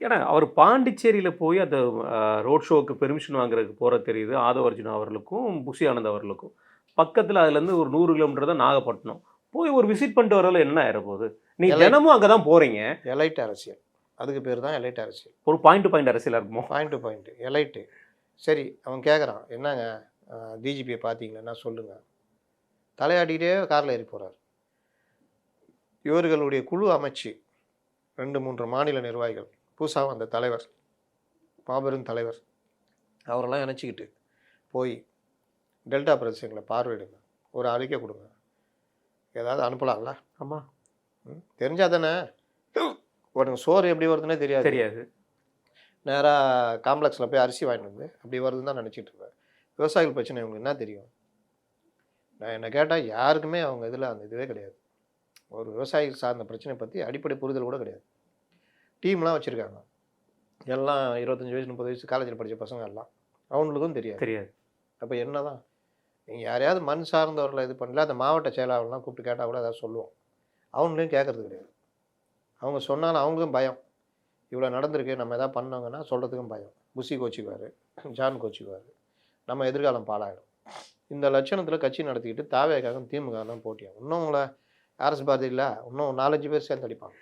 ஏன்னா, அவர் பாண்டிச்சேரியில போய் அந்த ரோட் ஷோவுக்கு பெர்மிஷன் வாங்குறதுக்கு போறது தெரியுது. ஆதவ அர்ஜுனா அவர்களுக்கும், புஷி ஆனந்த் அவர்களுக்கும். பக்கத்துல அதுலேருந்து ஒரு 100 கிலோமீட்டர் தான் நாகப்பட்டினம். போய் ஒரு விசிட் பண்ணிட்டு வரதுல என்ன ஆயிறப்போது? நீங்க எலைட் தினமும் அங்க தான் போறீங்க. எலைட் அரசியல். அதுக்கு பேர் தான் எலைட் அரசியல். ஒரு பாயிண்ட் டு பாயிண்ட் அரசியலா இருக்குமோ? Point to point. எலைட்டு. சரி, அவன் கேட்குறான், என்னங்க டிஜிபியை பார்த்தீங்களன்னா சொல்லுங்க. தலையாட்டிகிட்டே காரில் ஏறி போகிறார். இவர்களுடைய குழு அமைச்சு 2, 3 மாநில நிர்வாகிகள், புதுசாக வந்த தலைவர், மாபெரும் தலைவர், அவரெல்லாம் இணைச்சிக்கிட்டு போய் டெல்டா பிரதேசங்களை பார்வையிடுங்க, ஒரு அறிக்கை கொடுங்க, ஏதாவது அனுப்பலாம்ல. ஆமாம், தெரிஞ்சா தானே. உனக்கு சோறு எப்படி வருதுன்னே தெரியாது. தெரியாது. நேராக காம்ப்ளெக்ஸில் போய் அரிசி வாங்கிட்டு வந்து அப்படி வருதுன்னு தான் நினச்சிட்டு இருப்பேன். விவசாயிகள் பிரச்சனை இவங்களுக்கு என்ன தெரியும்? நான் என்ன கேட்டால் யாருக்குமே அவங்க இதில் அந்த இதுவே கிடையாது. ஒரு விவசாயிகள் சார்ந்த பிரச்சனை பற்றி அடிப்படை புரிதல் கூட கிடையாது. டீம்லாம் வச்சுருக்காங்க, எல்லாம் 25 வயசு 30 வயசு காலேஜில் படித்த பசங்க எல்லாம். அவங்களுக்கும் தெரியாது. அப்போ என்ன தான் நீங்கள் யாரையாவது மண் சார்ந்தவர்களை இது பண்ணல, அந்த மாவட்ட செயலாளர்லாம் கூப்பிட்டு கேட்டால் கூட ஏதாவது சொல்லுவோம். அவங்களையும் கேட்குறது கிடையாது. அவங்க சொன்னாலும் அவங்களுக்கும் பயம். இவ்வளோ நடந்திருக்கு, நம்ம எதாவது பண்ணோங்கன்னா சொல்கிறதுக்கும் பயம். புஷி கோச்சிக்குவார், ஜான் கோச்சிக்குவார், நம்ம எதிர்காலம் பாழாயிடும். இந்த லட்சணத்தில் கட்சி நடத்திக்கிட்டு தாவேக்காகவும் திமுக தான் போட்டியாகும். இன்னும் உங்களை ஆர்எஸ் பாரதி இல்லை, இன்னும் 4-5 பேர் சேர்ந்து அடிப்பாங்க.